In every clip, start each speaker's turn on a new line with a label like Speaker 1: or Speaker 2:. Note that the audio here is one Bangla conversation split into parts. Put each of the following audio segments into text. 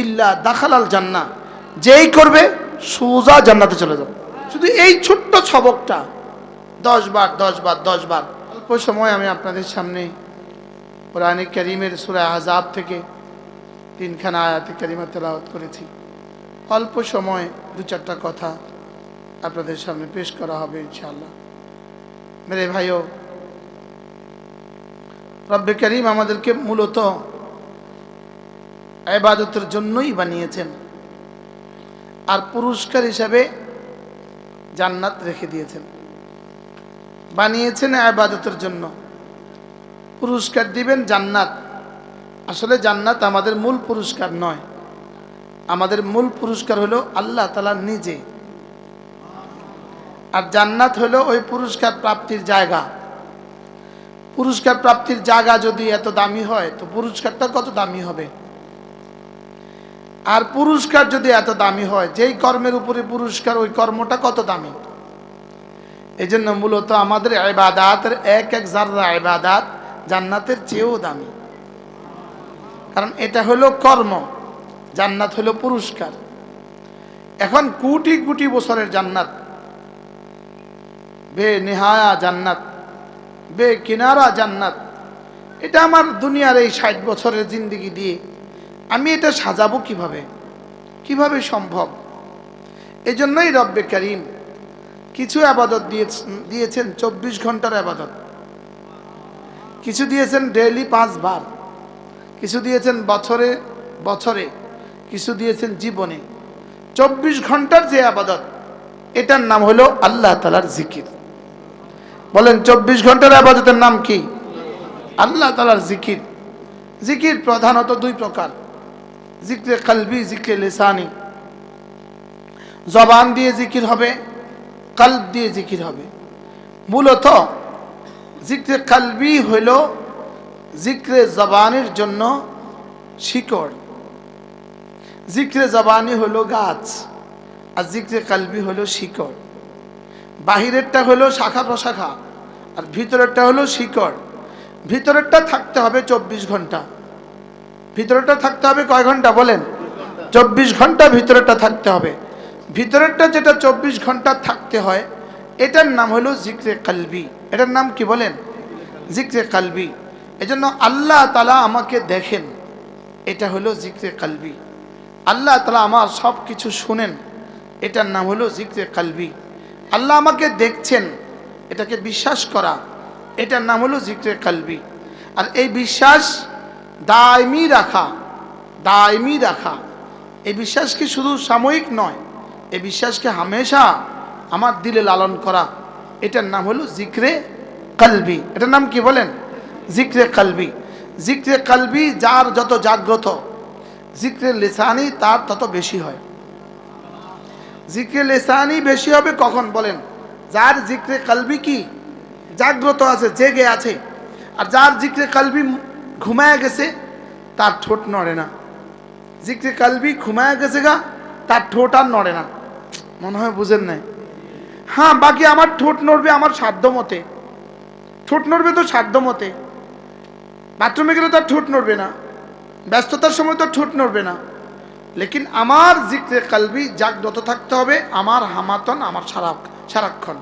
Speaker 1: ইল্লা দাখালাল জান্নাহ, যেই করবে সোজা জান্নাতে চলে যাবে। শুধু এই ছোট্ট সবকটা 10 বার 10 বার 10 বার। অল্প সময় আমি আপনাদের সামনে কোরআনে কারীমের সূরা আহজাব থেকে 3খানা আয়াতে কারিমা তেলাওয়াত করেছি। অল্প সময় 2-4টা কথা আপনাদের সামনে পেশ করা হবে ইনশাআল্লাহ। মেরে ভাইও, রব্বে কারীম আমাদেরকে মূলত ইবাদতের জন্যই বানিয়েছেন, আর পুরস্কার হিসাবে জান্নাত রেখে দিয়েছেন। বানিয়েছেন ইবাদতের জন্য, পুরস্কার দিবেন জান্নাত। আসলে জান্নাত আমাদের মূল পুরস্কার নয়, আমাদের মূল পুরস্কার হলো আল্লাহ তাআলা নিজে, আর জান্নাত হলো ওই পুরস্কার প্রাপ্তির জায়গা। পুরস্কার প্রাপ্তির জায়গা যদি এত দামি হয় তো পুরস্কারটা কত দামি হবে। আর পুরস্কার যদি এত দামি হয়, যেই কর্মের উপরে পুরস্কার ওই কর্মটা কত দামি। এই জন্য মূলত আমাদের ইবাদাতের এক এক জাররা ইবাদাত জান্নাতের চেয়েও দামি, কারণ এটা হলো কর্ম, জান্নাত হলো পুরস্কার। এখন কোটি কোটি বছরের জান্নাত, বে নেহায়া জান্নাত, বে কিনারা জান্নাত, এটা আমার দুনিয়ার এই 60 বছরের জিন্দেগি দিয়ে আমি এটা সাজাবো কিভাবে, কিভাবে সম্ভব। এই জন্যই রব্বে কারীম কিছু ইবাদত দিয়েছেন 24 ঘন্টার ইবাদত, কিছু দিয়েছেন ডেইলি 5 বার, কিছু দিয়েছেন বছরে বছরে, কিছু দিয়েছেন জীবনে। 24 ঘন্টার যে ইবাদত, এটার নাম হলো আল্লাহ তাআলার জিকির। বলেন 24 ঘন্টার ইবাদতের নাম কি? আল্লাহ তাআলার জিকির। জিকির প্রধানত 2 প্রকার, জিকরে কলবি, জিকরে লিসানি। জবান দিয়ে জিকির হবে, কলব দিয়ে জিকির হবে। মূলত জিকরে কলবি হইল জিকরে জবানের জন্য শিকড়, জিকরে জবানি হলো গাছ, আর জিকরে কলবি হলো শিকড়। বাহিরেরটা হলো শাখা প্রশাখা, আর ভিতরেরটা হলো শিকড়। ভিতরেরটা থাকতে হবে 24 ঘন্টা। ভিতরেরটা থাকতে হবে কয় ঘন্টা বলেন? 24 ঘন্টা ভিতরেরটা থাকতে হবে। ভিতরেরটা যেটা 24 ঘন্টা থাকতে হয়, এটার নাম হলো জিকরে কলবি। এটার নাম কি বলেন? জিকরে কলবি। এজন্য আল্লাহ তাআলা আমাকে দেখেন, এটা হলো জিকরে কলবি। আল্লাহ তাআলা আমার সব কিছু শুনেন, এটার নাম হলো জিকরে কলবি। আল্লাহ আমাকে দেখছেন, এটাকে বিশ্বাস করা, এটার নাম হলো জিকরে কলবি। আর এই বিশ্বাস দায়মি রাখা, দায়মি রাখা, এই বিশ্বাসকে শুধু সাময়িক নয়, এই বিশ্বাসকে হামেশা আমার দিলে লালন করা, এটার নাম হলো জিকরে কলবি। এটার নাম কি বলেন? জিকরে কলবি। জিকরে কলবি যার যত জাগ্রত, জিকরে লিসানি তার তত বেশি হয়। জিকরে লিসানি বেশি হবে কখন বলেন? যার জিকরে কলবি কি জাগ্রত আছে, জেগে আছে। আর যার জিকরে কলবি ঘুমায় গেছে, তার ঠোঁট নড়ে না। জিকরে কলবি ঘুমায় গেছে গা, তার ঠোঁট আর নড়ে না। মনে হয় বুঝেন নাই? হ্যাঁ, বাকি আমার ঠোঁট নড়বে আমার সাধ্য মতে, ঠোঁট নড়বে তো সাধ্য মতে। বাথরুমে গেলে তার ঠোঁট নড়বে না, ব্যস্ততার সময় তো ঠোঁট নড়বে না। লেকিন আমার জিকরে কলবি জাগ্রত থাকতে হবে, আমার হামাতন, আমার সারাক্ষণ।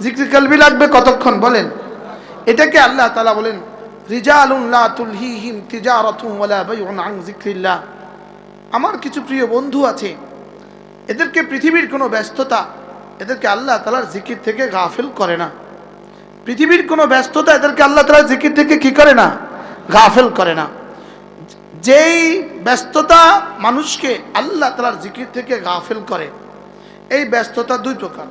Speaker 1: জিকরে কলবি লাগবে কতক্ষণ বলেন? এটাকে আল্লাহ তাআলা বলেন রিজালুন লা তুলহিহিম তিজারাতুন ওয়ালা বাইউন আন যিকরিল্লাহ। আমার কিছু প্রিয় বন্ধু আছে, এদেরকে পৃথিবীর কোনো ব্যস্ততা এদেরকে আল্লাহ তাআলার জিকির থেকে গাফিল করে না। পৃথিবীর কোনো ব্যস্ততা এদেরকে আল্লাহ তাআলার জিকির থেকে কি করে না? গাফিল করে না। যেই ব্যস্ততা মানুষকে আল্লাহ তাআলার জিকির থেকে গাফিল করে, এই ব্যস্ততা 2 প্রকার।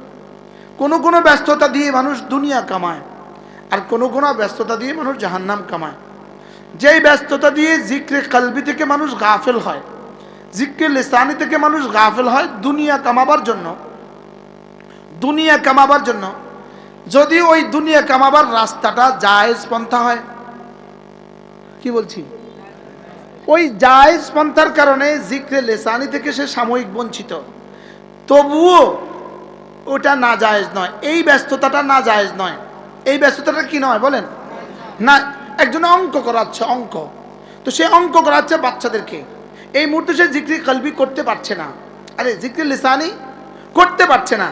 Speaker 1: কোনো ব্যস্ততা দিয়ে মানুষ দুনিয়া কামায়, আর কোনো ব্যস্ততা দিয়ে মানুষ জাহান্নাম কামায়। যেই ব্যস্ততা দিয়ে জিকরে কলবি থেকে মানুষ গাফিল হয়, জিকরে লিসানি থেকে মানুষ গাফিল হয় দুনিয়া কামাবার জন্য, দুনিয়া কামাবার জন্য। যদি ওই দুনিয়া কামাবার রাস্তাটা জায়েজ পন্থা হয়, কি বলছি, ওই জায়েজ পন্থার কারণে জিকরে লিসানি থেকে সে সাময়িক বঞ্চিত, তবুও ওটা না জায়েজ নয়, এই ব্যস্ততাটা না জায়েজ নয়। এই ব্যস্ততাটা কি নয় বলেন? না, একজন অঙ্ক করাচ্ছে, অঙ্ক, তো সে অঙ্ক করাচ্ছে বাচ্চাদেরকে, এই মুহূর্তে সে জিক্রি কলবি করতে পারছে না, আরে জিক্রি লিসানি করতে পারছে না,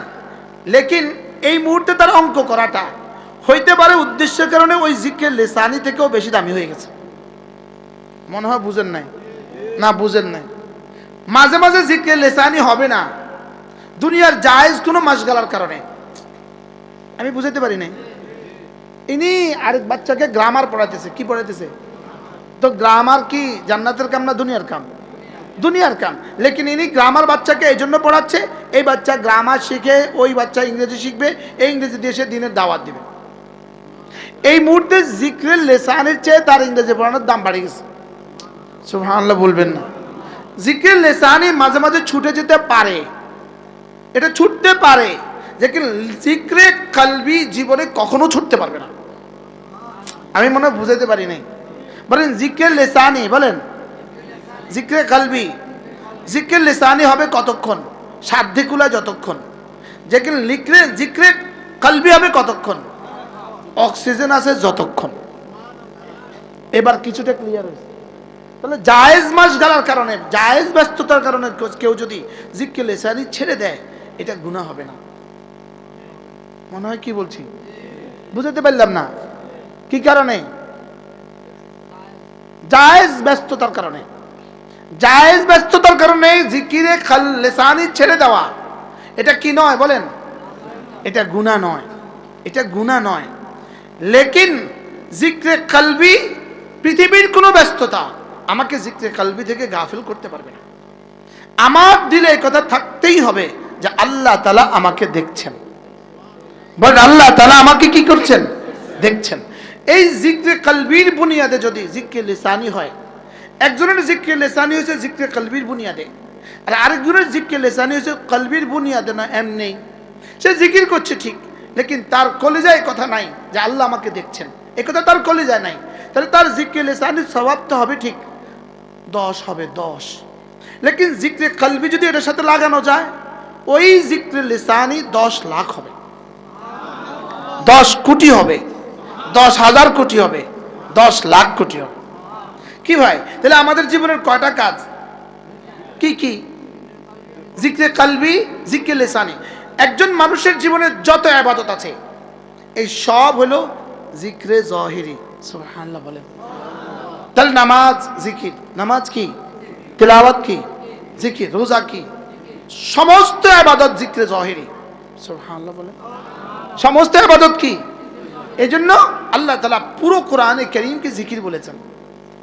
Speaker 1: লেকিন এই মুহূর্তে তার অঙ্ক করাটা হইতে পারে উদ্দেশ্যের কারণে ওই জিক্রে লিসানি থেকেও বেশি দামি হয়ে গেছে। মনে হয় বুঝেন নাই, না বুঝেন নাই। মাঝে মাঝে জিক্রে লিসানি হবে না দুনিয়ার জায়েজ কোনো মাশগালার কারণে। আমি বুঝাতে পারি নাই। ইনি আরেক বাচ্চাকে গ্রামার পড়াইতেছে। কি পড়াইতেছে? তো গ্রামার কি জান্নাতের কাম না দুনিয়ার কাম? দুনিয়ার কাম। লেকিন ইনি গ্রামার বাচ্চাকে এই জন্য পড়াচ্ছে, এই বাচ্চা গ্রামার শিখে ওই বাচ্চা ইংরেজি শিখবে, এই ইংরেজি দিয়ে সে দিনের দাওয়াত দিবে। এই মুহূর্তে জিক্রের লেসানের চেয়ে তার ইংরেজি পড়ানোর দাম বাড়ে গেছে। সুবহানাল্লাহ বলবেন না? জিক্রের লেসানি মাঝে মাঝে ছুটে যেতে পারে, এটা ছুটতে পারে, লেকিন জিক্রে কলবি জীবনে কখনো ছুটতে পারবে না। আমি মনে হয় বুঝাইতে পারি নাই। বলেন জিক্রে লেসানি, বলেন জিক্রে কলবি। জিক্রে লেসানি হবে কতক্ষণ? সাধ্যকুলা যতক্ষণ। যেখানে জিক্রে কলবি হবে কতক্ষণ? অক্সিজেন আছে যতক্ষণ। এবার কিছুটা ক্লিয়ার হয়েছে। তাহলে জায়েজ মাশগালার কারণে, জায়েজ ব্যস্ততার কারণে কেউ যদি জিক্রে লেসানি ছেড়ে দেয়, এটা গুনাহ হবে না। মনে হয় কি বলছি বুঝাতে পারলাম না? কি কারণে? জায়েজ ব্যস্ততার কারণে। জায়েজ ব্যস্ততার কারণে জিকিরে লিসানি ছেড়ে দেওয়া এটা কি নয় বলেন? এটা গুনাহ নয়, এটা গুনাহ নয়। লেকিন জিক্রে কলবি, পৃথিবীর কোনো ব্যস্ততা আমাকে জিক্রে কলবি থেকে গাফিল করতে পারবে না। আমার দিলে এই কথা থাকতেই হবে যে আল্লাহ তাআলা আমাকে দেখছেন। বলেন আল্লাহ তাআলা আমাকে কি করছেন? দেখছেন। এই জিক্রে কলবির বুনিয়াদে যদি জিক্রে লিসানি হয়, একজনের জিক্রে লিসানি হয়েছে জিক্রে কলবির বুনিয়াদে, আর আরেকজনের জিক্রে লিসানি হয়েছে কলবির বুনিয়াদে না, এমনি সে জিকির করছে ঠিক, লেকিন তার কলিজায় কথা নাই যে আল্লাহ আমাকে দেখছেন, এই কথা তার কলিজায় নাই। তাহলে তার জিক্রে লিসানির সওয়াব তো হবে ঠিক 10 হবে 10, লেকিন জিক্রে কলবি যদি এটার সাথে লাগানো যায়, ওই জিক্রে লিসানি 10 লাখ হবে, 10 কোটি হবে, 10,000 কোটি হবে, 10 লাখ কোটি হবে। কি ভাই, তাহলে আমাদের জীবনের কয়টা কাজ? কি কি? জিক্রে কলবি, জিক্রে লিসানি। একজন মানুষের জীবনে যত ইবাদত আছে এই সব হলো জিক্রে জাহিরি। সুবহানাল্লাহ বলেন। তাহলে নামাজ জিকির, নামাজ কি? তিলাওয়াত কি? জিকির। রোজা কি? সমস্ত ইবাদত জিক্রে জাহিরি। সুবহানাল্লাহ বলেন। সমস্ত ইবাদত কি? এজন্য আল্লাহ তাআলা পুরো কোরআনে কারীমকে জিকির বলেছেন।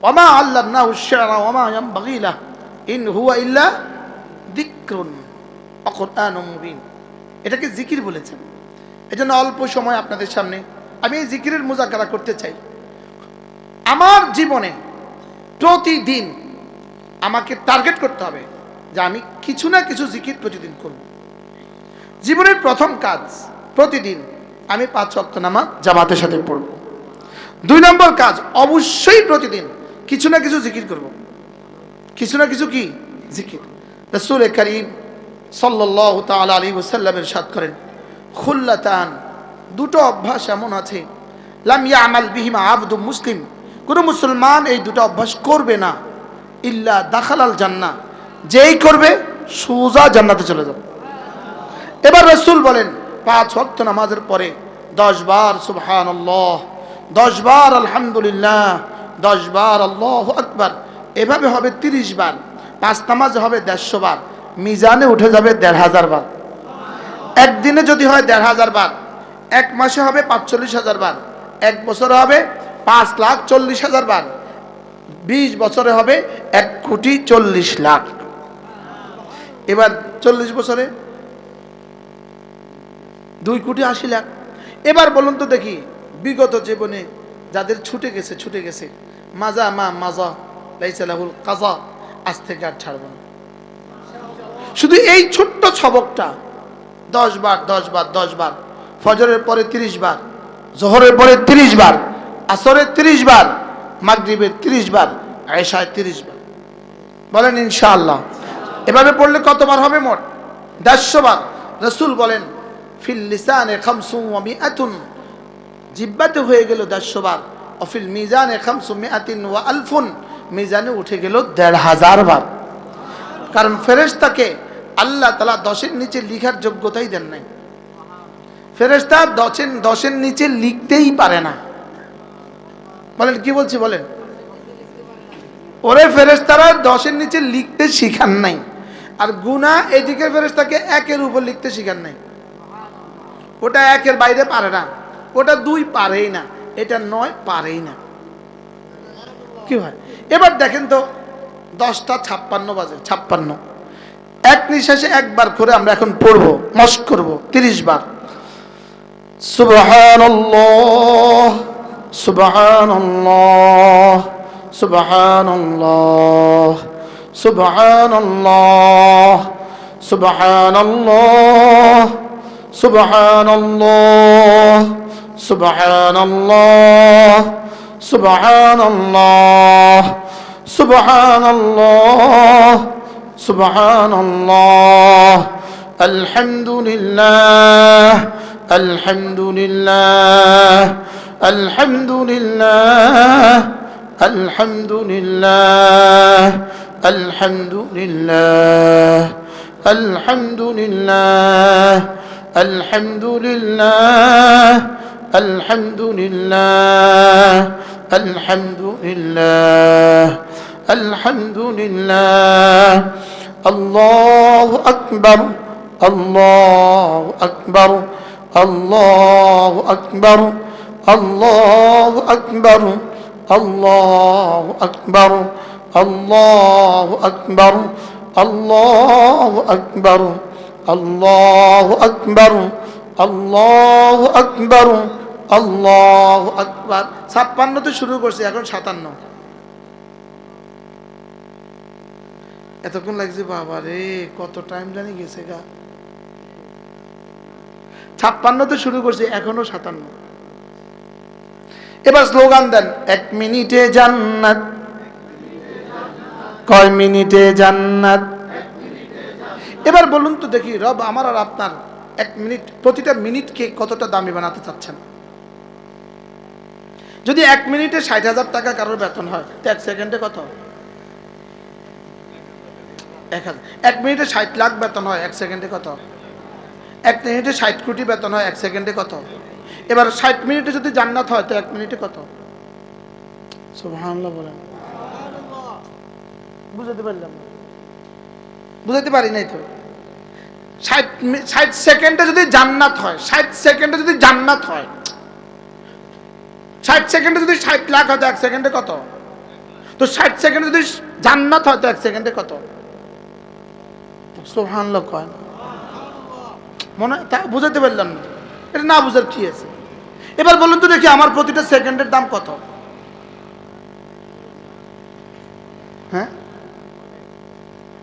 Speaker 1: ওমা আল্লামনাহু আশ-শি'রা ওমা ইয়ানবাগী লাহু ইন হুয়া ইল্লা যিকরুন ওয়া কুরআনুম মুবিন। এটাকে জিকির বলেছেন। এজন্য অল্প সময় আপনাদের সামনে আমি এই জিকিরের মুযাকারা করতে চাই। আমার জীবনে প্রতিদিন আমাকে টার্গেট করতে হবে যে আমি কিছু না কিছু জিকির প্রতিদিন করব। জীবনের প্রথম কাজ, প্রতিদিন আমি 5 ওয়াক্ত নামাজ জামাতের সাথে পড়ব। 2 নম্বর কাজ, অবশ্যই প্রতিদিন কিছু না কিছু জিকির করব। কিছু না কিছু কি? জিকির। রাসূল করিম সাল্লাল্লাহু তাআলা আলাইহি ওয়াসাল্লাম ইরশাদ করেন, খুল্লাতান, 2টো অভ্যাস এমন আছে, লাম ইয়ামাল বিহিমা আবদু মুসলিম, কোন মুসলমান এই 2টো অভ্যাস করবে না, ইল্লা দাখালাল জান্নাহ, যেই করবে সোজা জান্নাতে চলে যাবে। এবার রাসূল বলেন 5 ওয়াক্ত নামাজের পরে 10 বার সুবহানাল্লাহ, 10 বার আলহামদুলিল্লাহ, 10 বার আল্লাহু আকবার, এভাবে হবে 30 বার। 5 নামাজে হবে 150 বার, মিজানে উঠে যাবে 1,500 বার। একদিনে যদি হয় 1,500 বার, 1 মাসে হবে 45,000 বার, 1 বছরে হবে 5,40,000 বার, 20 বছরে হবে 1,40,00,000। এবার 40 বছরে 2,80,00,000। এবার বলুন তো দেখি, বিগত জীবনে যাদের ছুটে গেছে মাজা মা মাজা লাইসা লাহুল কাজা, আজ থেকে আর ছাড়ব না। শুধু এই ছোট্ট সবকটা 10 বার 10 বার 10 বার, ফজরের পরে 30 বার, জোহরের পরে 30 বার, আসরের 30 বার, মাগরিবের 30 বার, এশায় 30 বার। বলেন ইনশাআল্লাহ। এভাবে পড়লে কতবার হবে? মোট 150 বার। রাসূল বলেন ফিল লিসানে 500 জিহ্বাতে হয়ে গেল 150 বার, ও ফিল মিজানে 500 ওয়া আলফুন, মিজানে উঠে গেল 1,500 বার। কারণ ফেরেশতাকে আল্লাহ তাআলা 10-এর নিচে লিখার যোগ্যতাই দেন নাই। ফেরেশতা 10-এর নিচে লিখতেই পারে না। বলেন কি বলছি বলেন? ওরে ফেরেশতারা 10-এর নিচে লিখতে শিখান নাই, আর গুনাহ এদিকে ফেরেশতাকে 1-এর উপর লিখতে শিখান নাই। ওটা 1-এর বাইরে পারে না, ওটা 2 পারেই না, এটা 9 পারেই না। কি হয় এবার দেখেন তো, 10টা 56 বাজে, 56 এক নিঃশ্বাসে একবার করে আমরা এখন পড়বো, মস্ক করব 30 বার। সুবহানাল্লাহ সুবহানাল্লাহ সুবহানাল্লাহ সুবহানাল্লাহ সুবহানাল্লাহ সুবহানাল্লাহ সুবহানাল্লাহ সুবহানাল্লাহ সুবহানাল্লাহ সুবহানাল্লাহ আলহামদুলিল্লাহ আলহামদুলিল্লাহ আলহামদুলিল্লাহ আলহামদুলিল্লাহ আলহামদুলিল্লাহ আলহামদুলিল্লাহ আলহামদুলিল্লাহ আলহামদুলিল্লাহ আলহামদুলিল্লাহ আলহামদুলিল্লাহ আল্লাহু আকবার আল্লাহু আকবার আল্লাহু আকবার আল্লাহু আকবার আল্লাহু আকবার আল্লাহু আকবার আল্লাহু আকবার আল্লাহু আকবার আল্লাহু আকবার আল্লাহু আকবার। 56 তে শুরু করছি, এখন 57। এতক্ষণ লাগছে বাবা রে, কত টাইম জানি গেছে গা। 56 তে শুরু করছি, এখনো 57। এবার স্লোগান দেন, 1 মিনিটে জান্নাত। কয় মিনিটে জান্নাত? এবার বলুন তো দেখি, রব আমার আর আপনার 1 মিনিট, প্রতিটা মিনিটকে কতটা দামি বানাতে চাচ্ছেন? যদি 1 মিনিটে 60,000 টাকা কারোর বেতন হয়, তো 1 সেকেন্ডে কত? 1,000। 1 মিনিটে 60 লাখ বেতন হয়, 1 সেকেন্ডে কত? 1 মিনিটে 60 কোটি বেতন হয়, 1 সেকেন্ডে কত? এবার 60 মিনিটে যদি জান্নাত হয়, তো 1 মিনিটে কত? সুবহানাল্লাহ বলেন। বুঝাতে পারলাম না? বুঝাতে পারি নাই তো। 60 সেকেন্ডে যদি জান্নাত হয়, 60 সেকেন্ডে যদি জান্নাত হয়, 60 সেকেন্ডে যদি 60 লাখ হয়, তো 1 সেকেন্ডে কত? তো 60 সেকেন্ডে যদি জান্নাত হয়, তো 1 সেকেন্ডে কত? সুবহানাল্লাহ কয় না? মনে তা বুঝাতে পারলাম না? এটা না বুঝার কি আছে? এবার বলুন তো দেখি, আমার প্রতিটা সেকেন্ডের দাম কত? হ্যাঁ,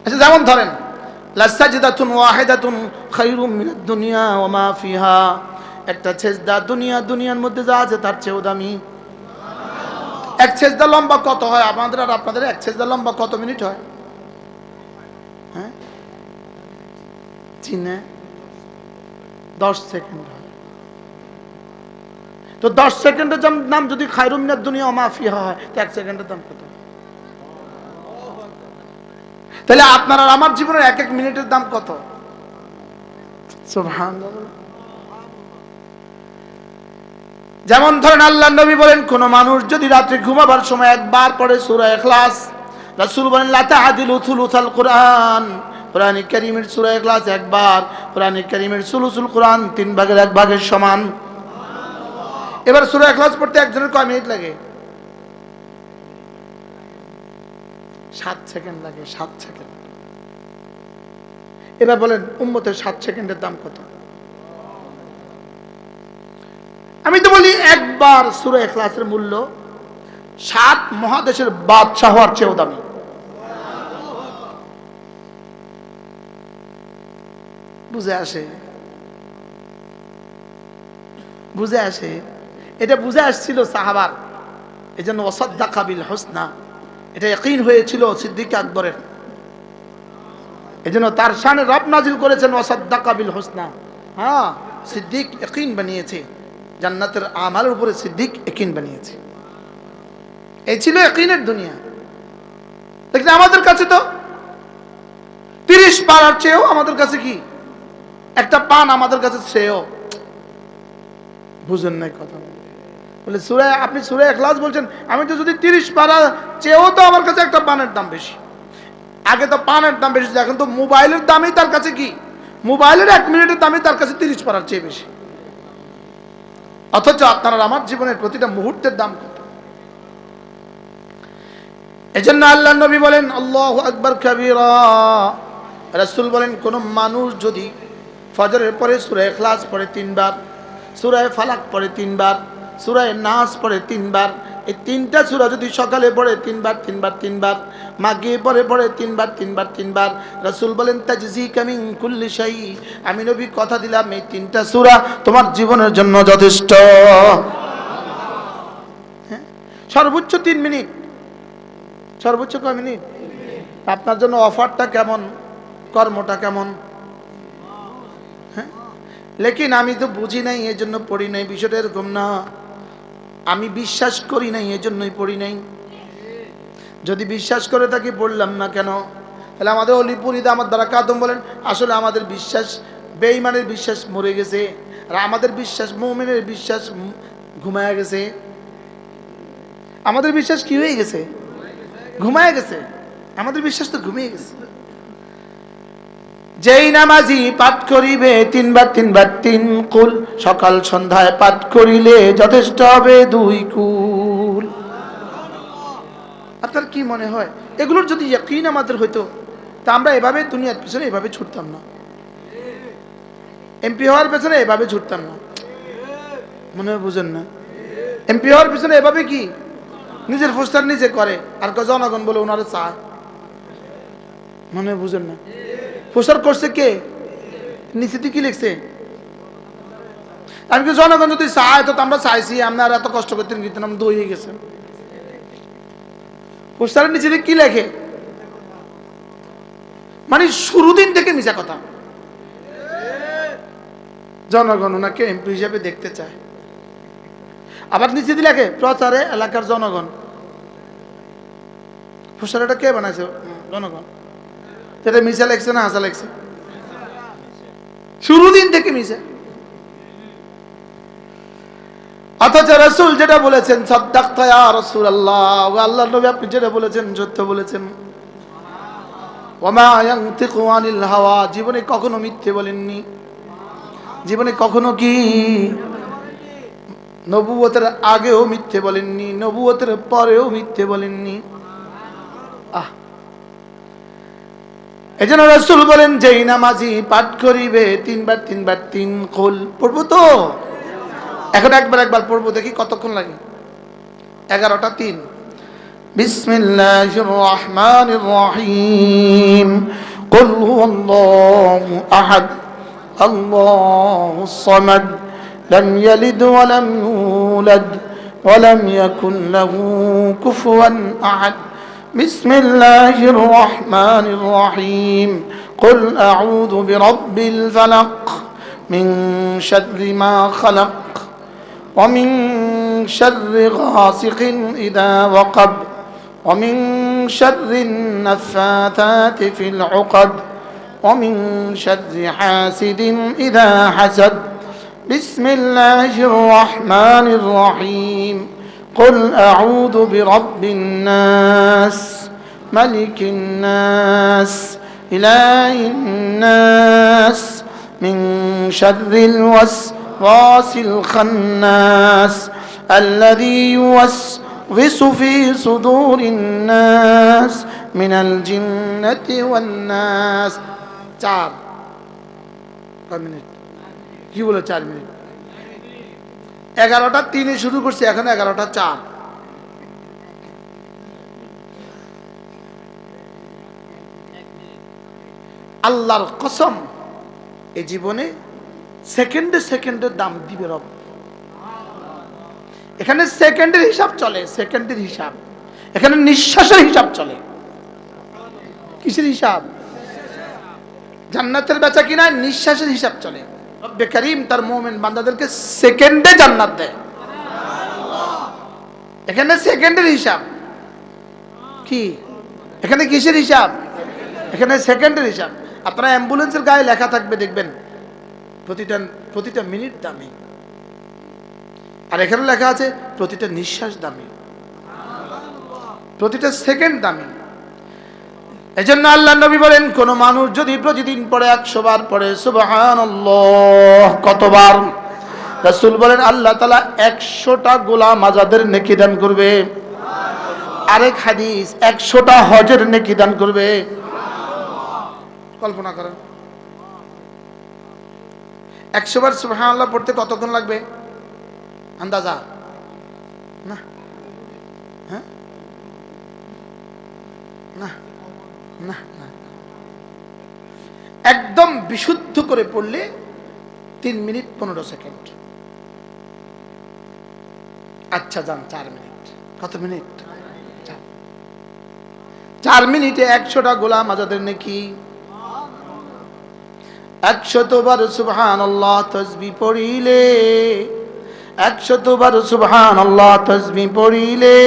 Speaker 1: আচ্ছা যেমন ধরেন, লাসাজদাতুন ওয়াহিদাতুন খায়রুম মিনাদ দুনিয়া ওয়া মা ফিহা। একটা সেজদা দুনিয়ার মধ্যে যা আছে তার চেয়েও দামি। এক সেজদা লম্বা কত হয়? আমাদের আর আপনাদের এক সেজদা লম্বা কত মিনিট হয়? হ্যাঁ, চিনে 10 সেকেন্ড হয়। তো 10 সেকেন্ডের দাম যদি খায়রুম মিনাদ দুনিয়া ওয়া মা ফিহা হয়, তো 1 সেকেন্ডের দাম কত? তাহলে আপনার আর আমার জীবনের 1 মিনিটের দাম কত? সুবহানাল্লাহ। যেমন ধরেন, আল্লাহর নবী বলেন, কোন মানুষ যদি রাতে ঘুমাবার সময় একবার পড়ে সূরা ইখলাস, রাসূল বলেন লা তা'দিলু থুলুসাল কুরআন। কোরআন কারীমের সূরা ইখলাস একবার, কোরআন কারীমের সুলুসুল কুরআন 3 ভাগের 1 ভাগের সমান। এবার সূরা ইখলাস পড়তে একজনের কয় মিনিট লাগে? 7 সেকেন্ড লাগে, 7 সেকেন্ড। এবার বলেন, উম্মতের 7 সেকেন্ডের দাম কত? আমি তো বলি, একবার সূরা ইখলাসের মূল্য 7 মহাদেশের বাদশাহ হওয়ার চেয়েও দামি। বুঝে আসে? বুঝে আসে? এটা বুঝে আসছিল সাহাবার, এই জন্য ওয়াসাদ্দাকা বিল হুসনা, এটা ইয়াকিন হয়েছিল সিদ্দিক আকবরের। এই জন্য তার শানে রব নাজিল করেছেন ওয়াসাদ্দাকা বিল হুসনা। হ্যাঁ, সিদ্দিক ইয়াকিন বানিয়েছে, জান্নাতের আমালের উপরে সিদ্দিক ইয়াকিন বানিয়েছে। এই ছিল ইয়াকিনের দুনিয়া। দেখলে আমাদের কাছে তো 30 পারার চেয়েও আমাদের কাছে কি একটা পান আমাদের কাছে শ্রেয়। বুঝেন নাই কথা? বলে সূরা, আপনি সূরা ইখলাস বলছেন, আমি তো যদি 30 পারা চেয়েও তো আমার কাছে একটা পানের দাম বেশি। আগে তো পানের দাম বেশি, এখন তো মোবাইলের দামই তার কাছে কি, মোবাইলের 1 মিনিটের দামই তার কাছে 30 পারার চেয়ে বেশি। অথচ আপনার আমার জীবনের প্রতিটা মুহূর্তের দাম কত। এজন্য আল্লাহ নবী বলেন আল্লাহু আকবার কাবীরা। রাসূল বলেন কোন মানুষ যদি ফজরের পরে সূরা ইখলাস পড়ে 3 বার, সূরা ফালাক পড়ে 3 বার, সূরা নাস পড়ে 3 বার, এই 3টা সূরা যদি সকালে পড়ে 3 বার 3 বার 3 বার, মাগরিব পড়ে 3 বার 3 বার 3 বার, রাসূল বলেন তাজজিকা মিন কুল্লি শাই, আমি নবী কথা দিলাম এই 3টা সূরা তোমার জীবনের জন্য যথেষ্ট। হ্যাঁ, সর্বোচ্চ 3 মিনিট, সর্বোচ্চ কয় মিনিট? আপনার জন্য অফারটা কেমন, কর্মটা কেমন? হ্যাঁ, লেকিন আমি তো বুঝি নাই এই জন্য পড়ি নাই, বিষয়টা এরকম না। আমি বিশ্বাস করি নাই এই জন্যই পড়ি নাই। যদি বিশ্বাস করে থাকি পড়লাম না কেন? তাহলে আমাদের অলিপুরিদা আমার দ্বারা কাদম বলেন আসলে আমাদের বিশ্বাস, বেঈমানের বিশ্বাস মরে গেছে, আর আমাদের বিশ্বাস, মুমিনের বিশ্বাস ঘুমায় গেছে। আমাদের বিশ্বাস কি হয়ে গেছে? ঘুমায় গেছে। আমাদের বিশ্বাস তো ঘুমিয়ে গেছে। যেই নামাজি পাঠ করিবে 3 বার 3 বার 3 কুল, সকাল সন্ধ্যায় পাঠ করিলে যথেষ্ট হবে 2 কুল। আপনার কি মনে হয় এগুলোর যদি ইয়াকিন আমাদের হইতো তা আমরা এভাবে দুনিয়ার পিছনে এভাবে ছুটতাম না, এমপি হওয়ার পেছনে এভাবে ছুটতাম না। মনে হয় বুঝেন না? এমপি হওয়ার পিছনে এভাবে কি নিজের পোস্টার নিজে করে আর জনগণ বলে ওনারা চায়। মনে হয় বুঝেন না? পোস্টার করছে কে? নিচেতে কি লিখছে? আমি কি জনগণ যদি চায় তো আমরা চাইছি, আমরা এত কষ্ট করতে গিয়েছিলাম, দই হয়ে গেছে। পোস্টারের নিচে কি লেখে? মানে শুরু দিন থেকে মিছা কথা। জনগণ ওনাকে এমপি হিসাবে দেখতে চায়, আবার নিচে দিয়ে লেখে প্রচারে এলাকার জনগণ। পোস্টারটা কে বানাইছে? জনগণ। এটা মিছা লেখছে না হাসা লেখছে? শুরু দিন থেকে মিছা। অথচ রাসূল যেটা বলেছেন সাদ্দাকতা ইয়া রাসূলুল্লাহ, ও আল্লাহর নবী আপনি যেটা বলেছেন সত্য বলেছেন। ওয়া মা ইয়ানতিকু আনিল হাওয়া, জীবনে কখনো মিথ্যে বলেননি। জীবনে কখনো কি নবুয়তের আগেও মিথ্যে বলেননি, নবুয়তের পরেও মিথ্যে বলেননি। এজন্য রাসূল বলেন যেই নামাজি পাঠ করিবে 3 বার 3 বার 3 কুল, পড়বো তো? এখন একবার পড়বো, দেখি কতক্ষণ লাগে। 11টা 3। বিসমিল্লাহির রহমানির রহিম। কুল হুয়াল্লাহু আহাদ আল্লাহুস সামাদ লাম ইয়ালিদ ওয়া লাম ইউলাদ ওয়া লাম ইয়াকুল লাহু কুফুয়ান আহাদ। بسم الله الرحمن الرحيم. قل أعوذ برب الفلق من شر ما خلق ومن شر غاسق إذا وقب ومن شر النفاثات في العقد ومن شر حاسد إذا حسد. بسم الله الرحمن الرحيم. قل أعوذ برب الناس ملك الناس إله الناس من شر الوسواس الخناس الذي يوسوس في صدور الناس من الجنة والناس. 4 মিনিট কি বলে? 4 মিনিট। 11টা 3 শুরু করছি, এখন 11টা 4। আল্লাহর কসম, এই জীবনে সেকেন্ডে সেকেন্ডের দাম দিবে রব। এখানে সেকেন্ডের হিসাব চলে, সেকেন্ডের হিসাব। এখানে নিঃশ্বাসের হিসাব চলে। কিসের হিসাব? জান্নাতের বেচা কিনা নিঃশ্বাসের হিসাব চলে। রব্বে কারীম তার মুমিন বান্দাদেরকে সেকেন্ডে জান্নাত দেয়। এখানে সেকেন্ডের হিসাব কি? এখানে কিসের হিসাব? এখানে সেকেন্ডের হিসাব। আপনারা অ্যাম্বুলেন্সের গায়ে লেখা থাকবে দেখবেন প্রতিটা মিনিট দামি, আর এখানে লেখা আছে প্রতিটা নিঃশ্বাস দামি, প্রতিটা সেকেন্ড দামি। এজন্য আল্লাহ নবী বলেন, কোন মানুষ যদি প্রতিদিন পড়ে 100 বার পড়ে সুবহানাল্লাহ, কতবার? রাসূল বলেন আল্লাহ তাআলা 100টা গোলাম আজাদের নেকি দান করবে। আরেক হাদিস 100টা হজের নেকি দান করবে। কল্পনা করেন 100 বার সুবহানাল্লাহ পড়তে কতক্ষণ লাগবে আন্দাজা? না, হ্যাঁ, না না না, একদম বিশুদ্ধ করে পড়লে 3 মিনিট 15 সেকেন্ড। আচ্ছা যান 4 মিনিট। কত মিনিট? 4 মিনিটে 100টা গোলাম আজাদের নেকি। 100 বার সুবহানাল্লাহ তাসবিহ পড়িলে, 100 বার সুবহানাল্লাহ তাসবিহ পড়িলে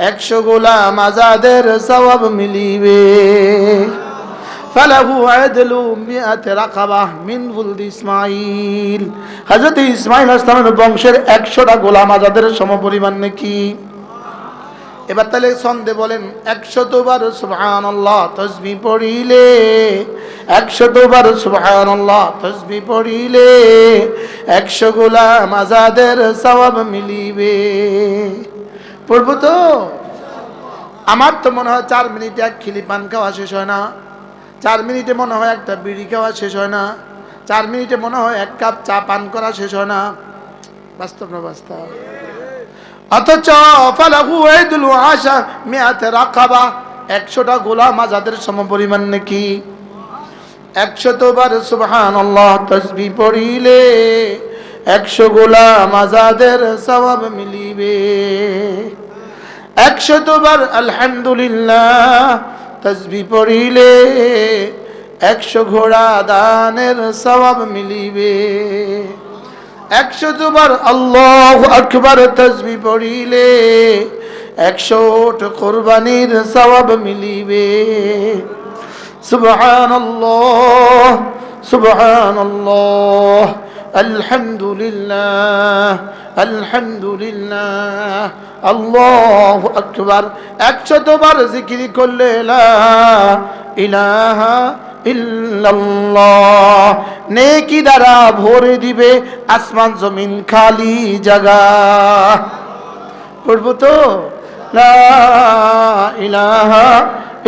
Speaker 1: 100 গোলাম আজাদের সওয়াব মিলিবে। ফালাহু আদলু মিআত রাকাবাহ মিন ওয়ালদ ইসমাঈল। হযরত ইসমাঈল আলাইহিস সালামের বংশের 100টা গোলাম আজাদের সমপরিমাণ নাকি। এবার তাহলে সন্দেহ বলেন 100 বার সুবহানাল্লাহ তাসবিহ পড়িলে, 100 বার সুবহানাল্লাহ তাসবিহ পড়িলে 100 গোলাম আজাদের সওয়াব মিলিবে। পড়বো তো? আমার তো মনে হয় 4 মিনিটে 1 খিলি পান খাওয়া শেষ হয় না, 4 মিনিটে মনে হয় একটা বিড়ি খাওয়া শেষ হয় না, 4 মিনিটে মনে হয় 1 কাপ চা পান করা শেষ হয় না। বাস্তব না বাস্তব? অথচ ফালাহু আদলু আশা মিআত রাকাবা, 100টা গোলাম আজাদের সমপরিমাণ নাকি। 100 বার সুবহানাল্লাহ তাসবিহ পড়িলে 100 গোলাম আজাদের সওয়াব মিলিবে। 100 বার আলহামদুলিল্লাহ তাসবিহ পড়িলে 100 ঘোড়া দানের সওয়াব মিলিবে। 100 বার আল্লাহু আকবার তাসবিহ পড়িলে 100 ওট কুরবানির সওয়াব মিলিবে। সুবহানাল্লাহ সুবহানাল্লাহ আলহামদুলিল্লাহ আলহামদুলিল্লাহ আল্লাহু আকবার। 100 বার জিকির করলে লা ইলাহা ইল্লাল্লাহ, নেকি দ্বারা ভরে দিবে আসমান জমিন খালি জায়গা। পড়বো তো? লা ইলাহা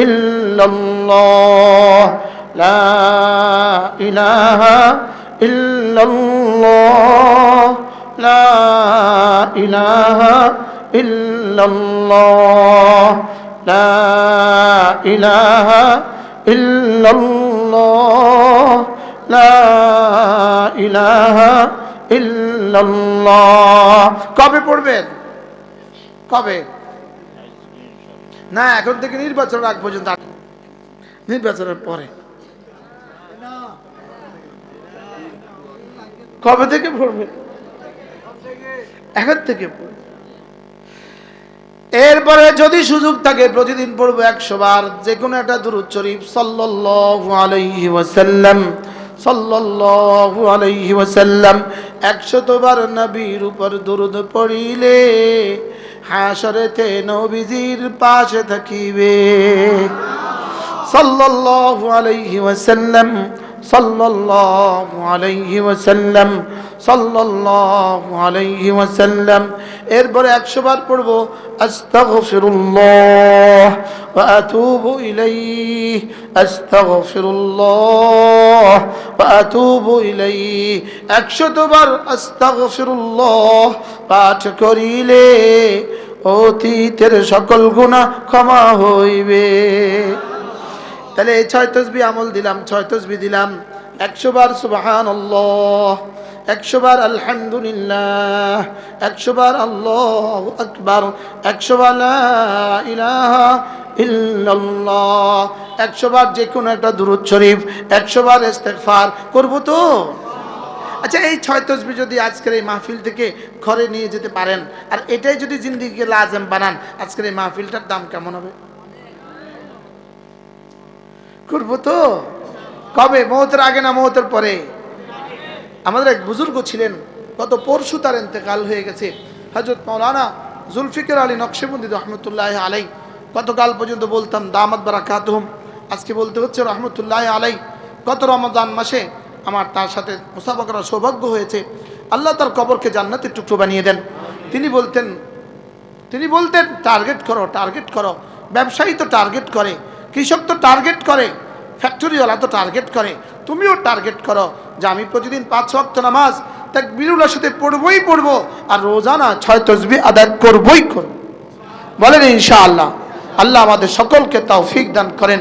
Speaker 1: ইল্লাল্লাহ লা ইলাহা ইল্লাল্লাহ লা ইলাহা ইল্লাল্লাহ লা ইলাহা ইল্লাল্লাহ লা ইলাহা ইল্লাল্লাহ। কবে পড়বেন? কবে? না, এখন থেকে নির্বাচনের আগ পর্যন্ত, নির্বাচনের পরে। কবে থেকে পড়বেন? এখন থেকে পড়বেন। এরপরে যদি সুযোগ থাকে প্রতিদিন পড়বো 100 বার যে কোনো একটা দুরূদ শরীফ সাল্লাল্লাহু আলাইহি ওয়াসাল্লাম, সাল্লাল্লাহু আলাইহি ওয়াসাল্লাম। 100 বার নবীর উপর দুরূদ পড়িলে হাশরেতে নবীজির পাশে থাকিবে। সাল্লাল্লাহু আলাইহি ওয়াসাল্লাম, সাল্লাল্লাহু আলাইহি ওয়াসাল্লাম, সাল্লাল্লাহু আলাইহি ওয়াসাল্লাম। এরপরে 100 বার পড়বো আস্তাগফিরুল্লাহ ওয়া আতুবু ইলাইহি, আস্তাগফিরুল্লাহ ওয়া আতুবু ইলাইহি। 100 বার আস্তাগফিরুল্লাহ পাঠ করিলে অতীতের সকল গুনাহ ক্ষমা হইবে। তাহলে এই 6 তাসবিহ আমল দিলাম, 6 তাসবিহ দিলাম। 100 বার সুবহানাল্লাহ, 100 বার আলহামদুলিল্লাহ, 100 বার আল্লাহু আকবার, 100 বার লা ইলাহা ইল্লাল্লাহ, 100 বার যে কোনো একটা দুরূদ শরীফ, 100 বার ইস্তেগফার করব তো? আচ্ছা, এই 6 তাসবিহ যদি আজকের এই মাহফিল থেকে ঘরে নিয়ে যেতে পারেন আর এটাই যদি জিন্দেগিকে লাজেম বানান, আজকের এই মাহফিলটার দাম কেমন হবে? করবো তো? কবে? মওতের আগে না মওতের পরে? আমাদের এক বুজুর্গ ছিলেন, গত পরশু তার ইন্তেকাল হয়ে গেছে, হযরত মাওলানা জুলফিকার আলী নকশবন্দি রহমতুল্লাহ আলাই। গতকাল পর্যন্ত বলতাম দামাত বারাকাতুহুম, আজকে বলতে হচ্ছে রহমতুল্লাহ আলাই। গত রমজান মাসে আমার তার সাথে মুসাফা করার সৌভাগ্য হয়েছে। আল্লাহ তার কবরকে জান্নাতের টুকরো বানিয়ে দেন। তিনি বলতেন টার্গেট করো, টার্গেট করো। ব্যবসায়ী তো টার্গেট করে, কৃষক তো টার্গেট করে, ফ্যাক্টরিওয়ালা তো টার্গেট করে, তুমিও টার্গেট করো যে আমি প্রতিদিন 5 ওয়াক্ত নামাজ তাকবীরুল্লাহর সাথে পড়বো আর রোজানা 6 তাসবিহ আদায় করবই করব। বলেন ইনশাআল্লাহ। আল্লাহ আমাদের সকলকে তৌফিক দান করেন।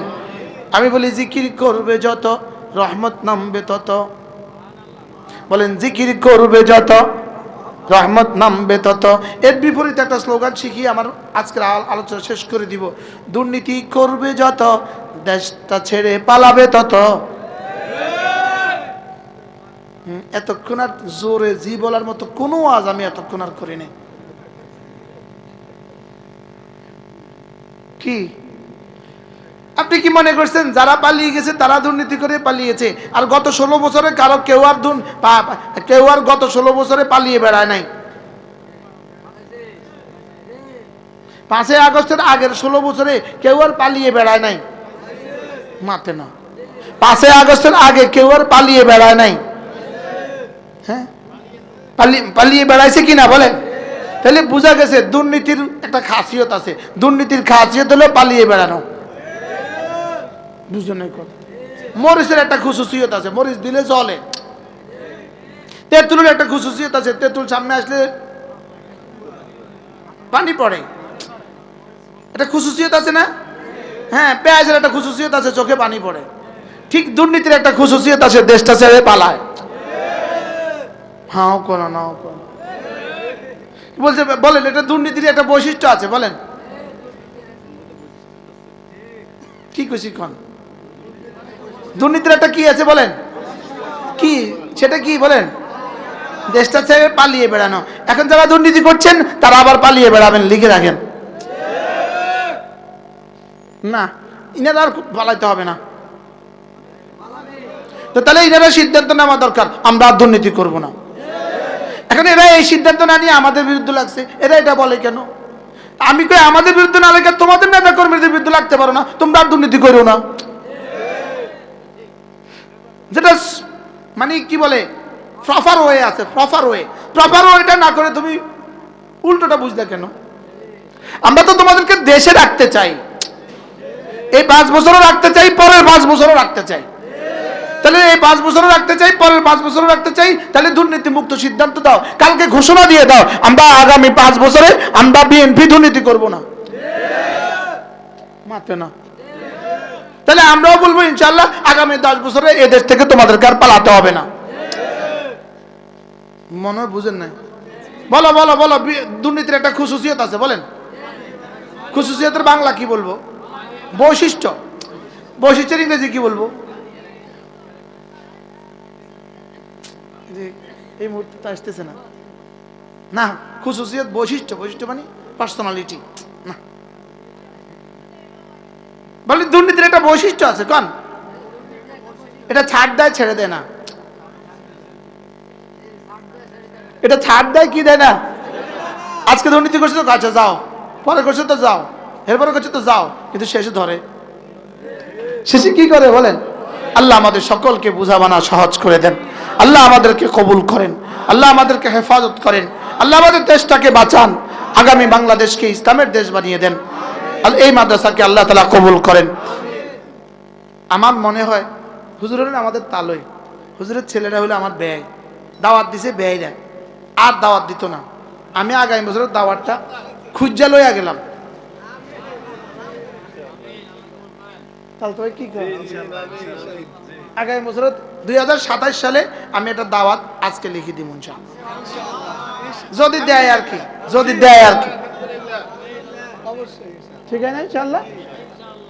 Speaker 1: আমি বলি জিকির করবে যত রহমত নামবে তত। বলেন জিকির করবে যত রহমত নামবে তত। এর বিপরীতে একটা স্লোগান শিখিয়ে আমার আজকের আলোচনা শেষ করে দিব। দুর্নীতি করবে যত দেশটা ছেড়ে পালাবে তত। এতক্ষণ আর জোরে জি বলার মতো কোনো আওয়াজ আমি এতক্ষণ আর করিনি। কি আপনি কি মনে করছেন যারা পালিয়ে গেছে তারা দুর্নীতি করে পালিয়েছে? আর গত 16 বছরে কারো কেউ আর গত 16 বছরে পালিয়ে বেড়ায় নাই। 5 আগস্টের আগের 16 বছরে কেউ আর পালিয়ে বেড়ায় নাই। মাতে না, 5 আগস্টের আগে কেউ আর পালিয়ে বেড়ায় নাই। হ্যাঁ, পালিয়ে বেড়াইছে কিনা বলেন? তাহলে বোঝা গেছে দুর্নীতির একটা খাসিয়ত আছে। দুর্নীতির খাসিয়ত হলো পালিয়ে বেড়ানো। বুঝলেন? মরিচের একটা খুশুসিয়ত আছে, মরিচ দিলে চলে। তেঁতুলের একটা খুশুসিয়ত আছে, তেঁতুল সামনে আসলে পানি পড়ে, এটা খুশুসিয়ত আছে না? হ্যাঁ, পেঁয়াজের একটা খুশুসিয়ত আছে, চোখে পানি পড়ে। ঠিক দুর্নীতির একটা খুশুসিয়ত আছে, দেশটা ছেড়ে পালায়। হ্যাঁ কোন না বলছে, বলেন এটা দুর্নীতির একটা বৈশিষ্ট্য আছে, বলেন কি কইছি কোন? দুর্নীতির একটা কি আছে বলেন? কি সেটা কি বলেন? দেশটা ছেড়ে পালিয়ে বেড়ানো। এখন যারা দুর্নীতি করছেন তারা আবার পালিয়ে বেড়াবেন, লিখে রাখেন। না, ইনারা আর পালাইতে হবে না। তো তাহলে ইনারা সিদ্ধান্ত নেওয়া দরকার, আমরা আর দুর্নীতি করব না। এখন এরা এই সিদ্ধান্ত না নিয়ে আমাদের বিরুদ্ধে লাগছে, এরা এটা বলে কেন? আমি কই আমাদের বিরুদ্ধে না লাগে তোমাদের নেতা কর্মীদের বিরুদ্ধে লাগতে পারো না, তোমরা আর দুর্নীতি করো না। যেটা মানে কি বলে প্রপার ওয়ে আছে, প্রপার ওয়েটা না করে তুমি উল্টোটা বুঝলে কেন? আমরা তো তোমাদেরকে দেশে রাখতে চাই, এই 5 বছরও রাখতে চাই, পরের 5 বছরও রাখতে চাই। তাহলে এই 5 বছরও রাখতে চাই, পরের 5 বছরও রাখতে চাই, তাহলে দুর্নীতি মুক্ত সিদ্ধান্ত দাও, কালকে ঘোষণা দিয়ে দাও আমরা আগামী 5 বছরে আমরা বিএনপি দুর্নীতি করব না। মাতে না, তাহলে আমরাও বলবো ইনশাআল্লাহ আগামী 10 বছরে এই দেশ থেকে তোমাদেরকে আর পালাতে হবে না। মনে হয় বুঝেন নাই? বলো বলো বলো, দুর্নীতির একটা খুশুসিয়ত আছে, বলেন খুশুসিয়তের বাংলা কি বলবো? বৈশিষ্ট্য। বৈশিষ্ট্যের ইংরেজি কি বলবো? এই মুহূর্তে আসতেছে না। না, খুশুসিয়ত বৈশিষ্ট্য, বৈশিষ্ট্য মানে পার্সোনালিটি না। বলি দুর্নীতির একটা বৈশিষ্ট্য আছে, কোন? এটা ছাড় দেয় ছেড়ে দেয় না। এটা ছাড় দেয় কি দেয় না? আজকে দুর্নীতি করছে তো আচ্ছা যাও, পরে করছে তো যাও, এরপরে করছে তো যাও, কিন্তু শেষে ধরে। শেষে কি করে বলেন? আল্লাহ আমাদের সকলকে বুঝাবানা সহজ করে দেন। আল্লাহ আমাদেরকে কবুল করেন, আল্লাহ আমাদেরকে হেফাজত করেন, আল্লাহ আমাদের দেশটাকে বাঁচান, আগামী বাংলাদেশকে ইসলামের দেশ বানিয়ে দেন। এই মাদ্রাসাকে আল্লাহ তাআলা কবুল করেন। আমার মনে হয় হুজুর হলেন আমাদের তালই, হুজুরের ছেলেরা হলো আমার ব্যয়। দাওয়াত দিছে ব্যয়রা, আর দাওয়াত দিত না। আমি আগামী বছরের দাওয়াতটা খুঁজা লইয়া গেলাম। তাহলে তো কি আগামী বছর 2027 সালে আমি একটা দাওয়াত আজকে লিখে দিব ইনশাআল্লাহ, যদি দেয় আর কি, যদি দেয় আর কি। ঠিক আছে ইনশাআল্লাহ।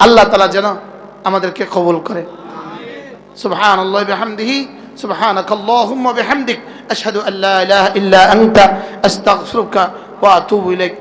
Speaker 1: আল্লাহ তাআলা যেন আমাদেরকে কবুল করে। সুবহানাল্লাহি বিহামদিহি, সুবহানাকাল্লাহুম্মা বিহামদিক, আশহাদু আল্লা ইলাহা ইল্লা আনতা, আস্তাগফিরুকা ওয়া আতুবু ইলাইক।